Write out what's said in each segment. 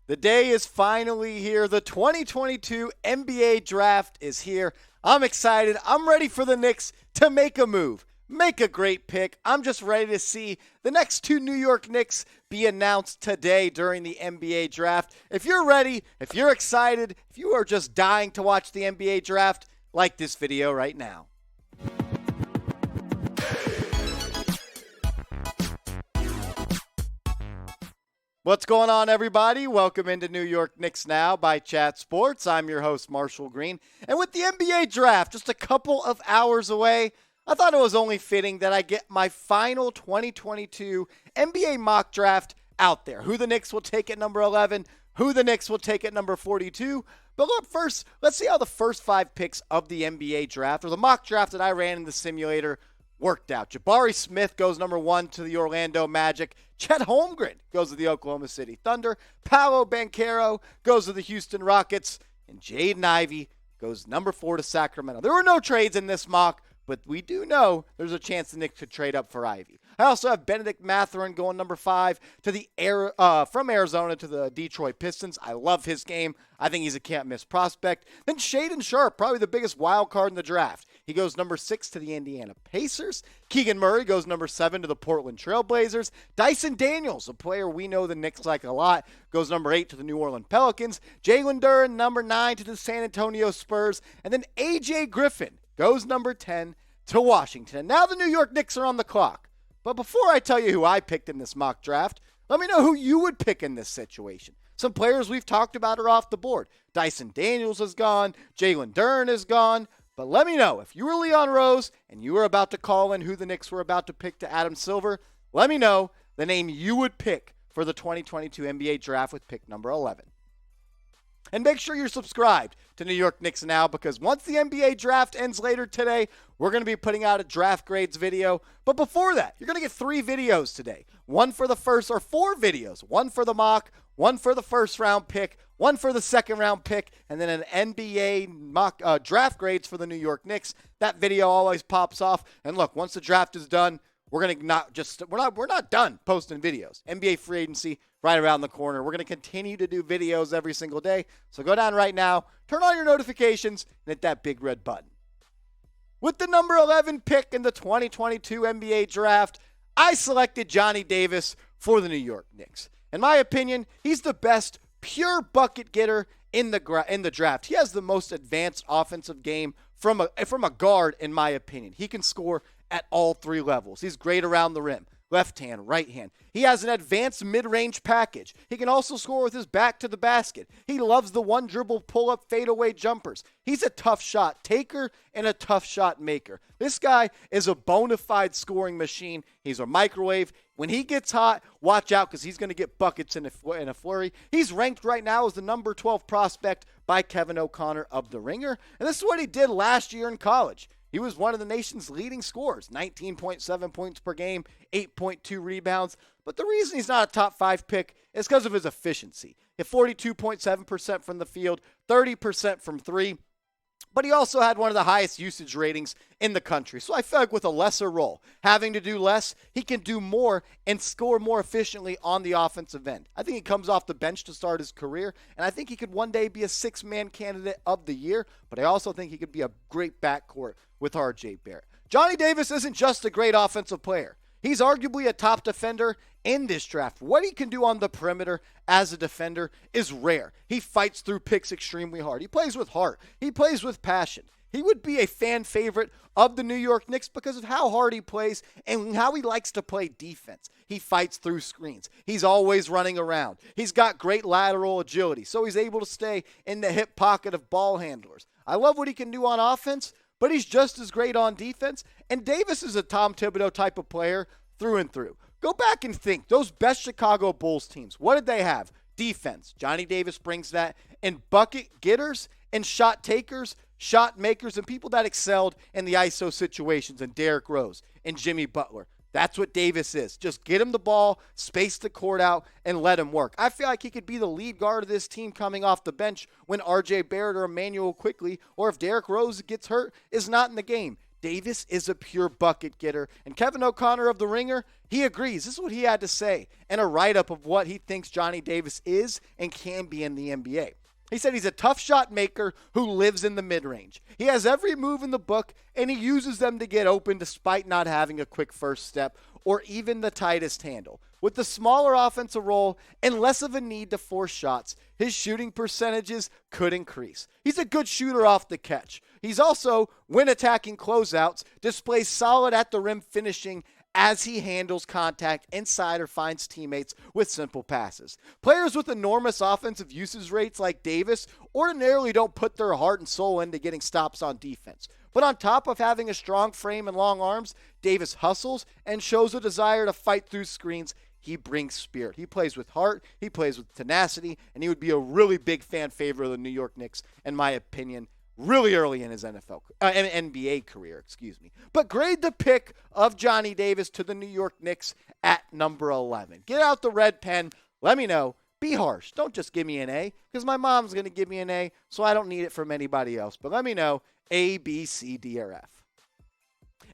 The day is finally here. The 2022 NBA draft is here. I'm excited. I'm ready for the Knicks to make a move, make a great pick. I'm just ready to see the next two New York Knicks be announced today during the NBA draft. If you're ready, if you're excited, if you are just dying to watch the NBA draft, like this video right now. What's going on, everybody? Welcome into New York Knicks Now by Chat Sports. I'm your host, Marshall Green. And with the NBA draft just a couple of hours away, I thought it was only fitting that I get my final 2022 NBA mock draft out there. Who the Knicks will take at number 11, who the Knicks will take at number 42. But look, first, let's see how the first 5 picks of the NBA draft, or the mock draft that I ran in the simulator, worked out. Jabari Smith goes number 1 to the Orlando Magic. Chet Holmgren goes to the Oklahoma City Thunder. Paolo Banchero goes to the Houston Rockets. And Jaden Ivey goes number 4 to Sacramento. There were no trades in this mock, but we do know there's a chance the Knicks could trade up for Ivey. I also have Benedict Mathurin going number 5 to the from Arizona to the Detroit Pistons. I love his game. I think he's a can't-miss prospect. Then Shaedon Sharpe, probably the biggest wild card in the draft. He goes number 6 to the Indiana Pacers. Keegan Murray goes number 7 to the Portland Trail Blazers. Dyson Daniels, a player we know the Knicks like a lot, goes number 8 to the New Orleans Pelicans. Jalen Duren, number 9 to the San Antonio Spurs. And then A.J. Griffin goes number 10 to Washington. And now the New York Knicks are on the clock. But before I tell you who I picked in this mock draft, let me know who you would pick in this situation. Some players we've talked about are off the board. Dyson Daniels is gone. Jalen Duren is gone. But let me know, if you were Leon Rose and you were about to call in who the Knicks were about to pick to Adam Silver, let me know the name you would pick for the 2022 NBA draft with pick number 11. And make sure you're subscribed to New York Knicks Now, because once the NBA draft ends later today, we're going to be putting out a draft grades video. But before that, you're going to get 3 videos today. One for the first, or 4 videos. One for the mock, one for the first round pick, one for the second round pick, and then an NBA mock draft grades for the New York Knicks. That video always pops off. And look, once the draft is done, we're not done posting videos. NBA free agency right around the corner. We're going to continue to do videos every single day. So go down right now, turn on your notifications, and hit that big red button. With the number 11 pick in the 2022 NBA draft, I selected Johnny Davis for the New York Knicks. In my opinion, he's the best pure bucket getter in the draft. He has the most advanced offensive game from a guard, in my opinion. He can score at all 3 levels. He's great around the rim. Left hand, right hand. He has an advanced mid-range package. He can also score with his back to the basket. He loves the one dribble pull-up fadeaway jumpers. He's a tough shot taker and a tough shot maker. This guy is a bona fide scoring machine. He's a microwave. When he gets hot, watch out, because he's going to get buckets in a flurry. He's ranked right now as the number 12 prospect by Kevin O'Connor of The Ringer. And this is what he did last year in college. He was one of the nation's leading scorers, 19.7 points per game, 8.2 rebounds. But the reason he's not a top 5 pick is because of his efficiency. At 42.7% from the field, 30% from 3. But he also had one of the highest usage ratings in the country. So I feel like with a lesser role, having to do less, he can do more and score more efficiently on the offensive end. I think he comes off the bench to start his career, and I think he could one day be a 6-man candidate of the year, but I also think he could be a great backcourt with RJ Barrett. Johnny Davis isn't just a great offensive player. He's arguably a top defender in this draft. What he can do on the perimeter as a defender is rare. He fights through picks extremely hard. He plays with heart. He plays with passion. He would be a fan favorite of the New York Knicks because of how hard he plays and how he likes to play defense. He fights through screens. He's always running around. He's got great lateral agility, so he's able to stay in the hip pocket of ball handlers. I love what he can do on offense, but he's just as great on defense. And Davis is a Tom Thibodeau type of player through and through. Go back and think. Those best Chicago Bulls teams, what did they have? Defense. Johnny Davis brings that. And bucket getters and shot takers, shot makers, and people that excelled in the ISO situations, and Derrick Rose and Jimmy Butler. That's what Davis is. Just get him the ball, space the court out, and let him work. I feel like he could be the lead guard of this team coming off the bench when RJ Barrett or Emmanuel Quickley, or if Derrick Rose gets hurt, is not in the game. Davis is a pure bucket getter. And Kevin O'Connor of The Ringer, he agrees. This is what he had to say in a write-up of what he thinks Johnny Davis is and can be in the NBA. He said he's a tough shot maker who lives in the mid-range. He has every move in the book, and he uses them to get open despite not having a quick first step or even the tightest handle. With the smaller offensive role and less of a need to force shots, his shooting percentages could increase. He's a good shooter off the catch. He's also, when attacking closeouts, displays solid at the rim finishing as he handles contact inside or finds teammates with simple passes. Players with enormous offensive usage rates like Davis ordinarily don't put their heart and soul into getting stops on defense. But on top of having a strong frame and long arms, Davis hustles and shows a desire to fight through screens. He brings spirit. He plays with heart, he plays with tenacity, and he would be a really big fan favorite of the New York Knicks, in my opinion, really early in his NBA career, But grade the pick of Johnny Davis to the New York Knicks at number 11. Get out the red pen. Let me know. Be harsh. Don't just give me an A, because my mom's going to give me an A, so I don't need it from anybody else. But let me know. A, B, C, D, or F.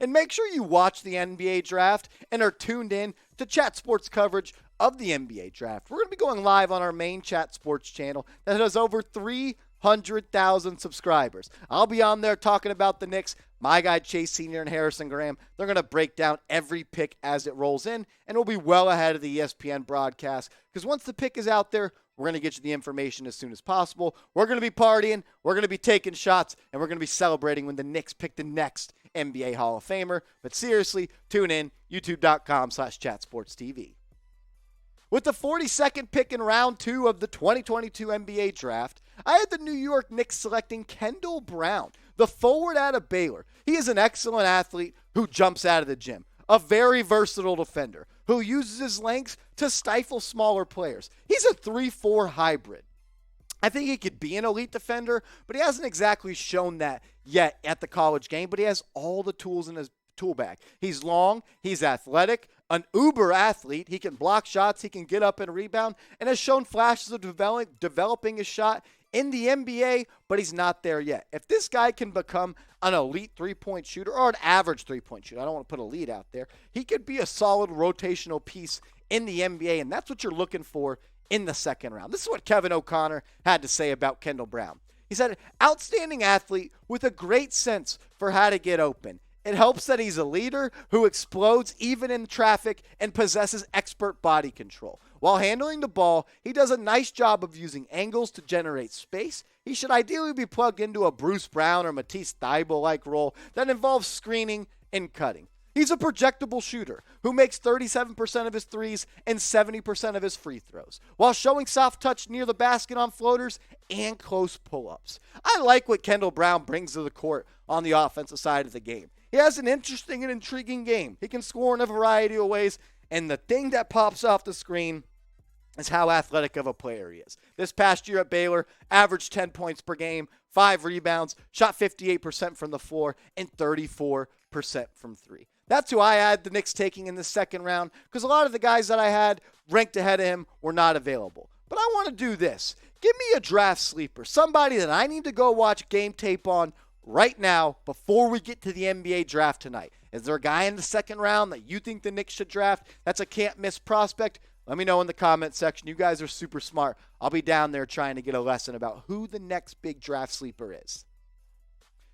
And make sure you watch the NBA draft and are tuned in to Chat Sports coverage of the NBA draft. We're going to be going live on our main Chat Sports channel that has over 300,000 subscribers. I'll be on there talking about the Knicks. My guy Chase Sr. and Harrison Graham, they're going to break down every pick as it rolls in, and we'll be well ahead of the ESPN broadcast, because once the pick is out there, we're going to get you the information as soon as possible. We're going to be partying, we're going to be taking shots, and we're going to be celebrating when the Knicks pick the next NBA Hall of Famer. But seriously, tune in, youtube.com/chatsportstv. With the 42nd pick in round 2 of the 2022 NBA draft, I had the New York Knicks selecting Kendall Brown, the forward out of Baylor. He is an excellent athlete who jumps out of the gym, a very versatile defender who uses his length to stifle smaller players. He's a 3-4 hybrid. I think he could be an elite defender, but he hasn't exactly shown that yet at the college game, but he has all the tools in his tool bag. He's long, he's athletic, an uber athlete. He can block shots, he can get up and rebound, and has shown flashes of developing his shot in the NBA, but he's not there yet. If this guy can become an elite three-point shooter or an average three-point shooter, I don't want to put elite out there, he could be a solid rotational piece in the NBA, and that's what you're looking for in the second round. This is what Kevin O'Connor had to say about Kendall Brown. He said, outstanding athlete with a great sense for how to get open. It helps that he's a leader who explodes even in traffic and possesses expert body control. While handling the ball, he does a nice job of using angles to generate space. He should ideally be plugged into a Bruce Brown or Matisse Thybulle-like role that involves screening and cutting. He's a projectable shooter who makes 37% of his threes and 70% of his free throws, while showing soft touch near the basket on floaters and close pull-ups. I like what Kendall Brown brings to the court on the offensive side of the game. He has an interesting and intriguing game. He can score in a variety of ways, and the thing that pops off the screen is how athletic of a player he is. This past year at Baylor, averaged 10 points per game, 5 rebounds, shot 58% from the floor, and 34% from three. That's who I had the Knicks taking in the second round, because a lot of the guys that I had ranked ahead of him were not available. But I want to do this. Give me a draft sleeper, somebody that I need to go watch game tape on right now before we get to the NBA draft tonight. Is there a guy in the second round that you think the Knicks should draft that's a can't-miss prospect? Let me know in the comment section. You guys are super smart. I'll be down there trying to get a lesson about who the next big draft sleeper is.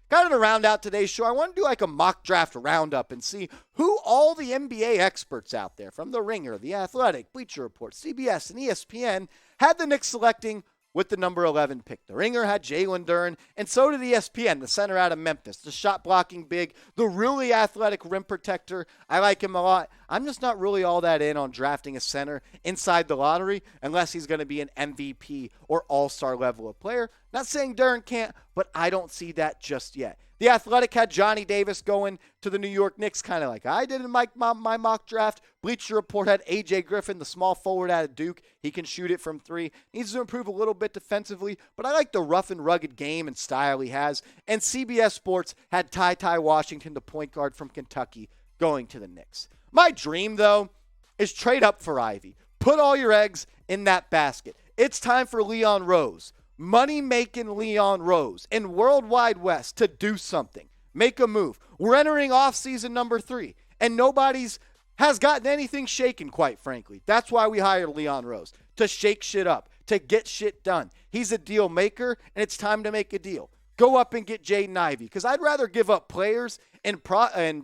Kind of to round out today's show, I want to do like a mock draft roundup and see who all the NBA experts out there from The Ringer, The Athletic, Bleacher Report, CBS, and ESPN had the Knicks selecting with the number 11 pick. The Ringer had Jalen Duren, and so did ESPN, the center out of Memphis, the shot-blocking big, the really athletic rim protector. I like him a lot. I'm just not really all that in on drafting a center inside the lottery unless he's going to be an MVP or all-star level of player. Not saying Duren can't, but I don't see that just yet. The Athletic had Johnny Davis going to the New York Knicks, kind of like I did in my mock draft. Bleacher Report had A.J. Griffin, the small forward out of Duke. He can shoot it from three. Needs to improve a little bit defensively, but I like the rough and rugged game and style he has. And CBS Sports had Ty Washington, the point guard from Kentucky, going to the Knicks. My dream, though, is trade up for Ivy. Put all your eggs in that basket. It's time for Leon Rose, money-making Leon Rose in World Wide West, to do something. Make a move. We're entering off-season number 3, and nobody's has gotten anything shaken, quite frankly. That's why we hired Leon Rose, to shake shit up, to get shit done. He's a deal maker, and it's time to make a deal. Go up and get Jaden Ivey, because I'd rather give up players and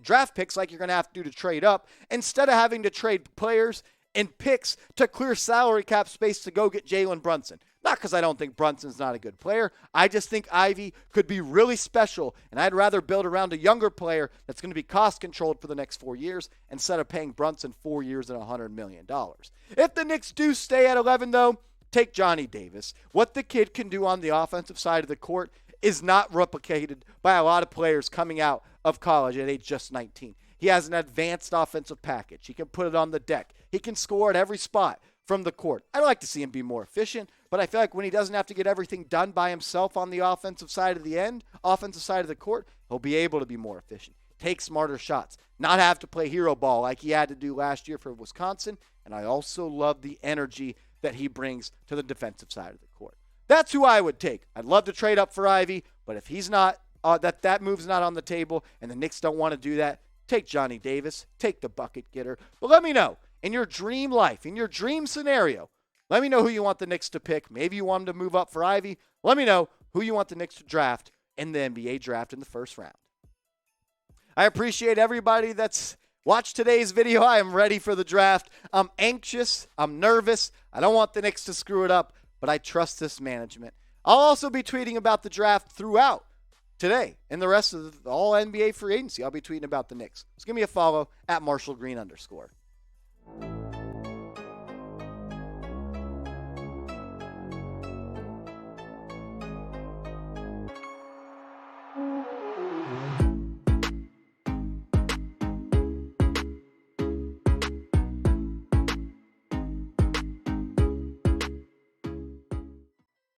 draft picks like you're going to have to do to trade up instead of having to trade players and picks to clear salary cap space to go get Jalen Brunson. Not because I don't think Brunson's not a good player. I just think Ivey could be really special, and I'd rather build around a younger player that's going to be cost-controlled for the next 4 years instead of paying Brunson 4 years and $100 million. If the Knicks do stay at 11, though, take Johnny Davis. What the kid can do on the offensive side of the court is not replicated by a lot of players coming out of college at age just 19. He has an advanced offensive package. He can put it on the deck. He can score at every spot from the court. I'd like to see him be more efficient, but I feel like when he doesn't have to get everything done by himself on the offensive side of the court, he'll be able to be more efficient, take smarter shots, not have to play hero ball like he had to do last year for Wisconsin. And I also love the energy that he brings to the defensive side of the court. That's who I would take. I'd love to trade up for Ivey, but if he's not, that move's not on the table and the Knicks don't want to do that, take Johnny Davis, take the bucket getter. But let me know, in your dream life, in your dream scenario, let me know who you want the Knicks to pick. Maybe you want them to move up for Ivey. Let me know who you want the Knicks to draft in the NBA draft in the first round. I appreciate everybody that's watched today's video. I am ready for the draft. I'm anxious. I'm nervous. I don't want the Knicks to screw it up, but I trust this management. I'll also be tweeting about the draft throughout today and the rest of all NBA free agency. I'll be tweeting about the Knicks. So give me a follow at @MarshallGreen_.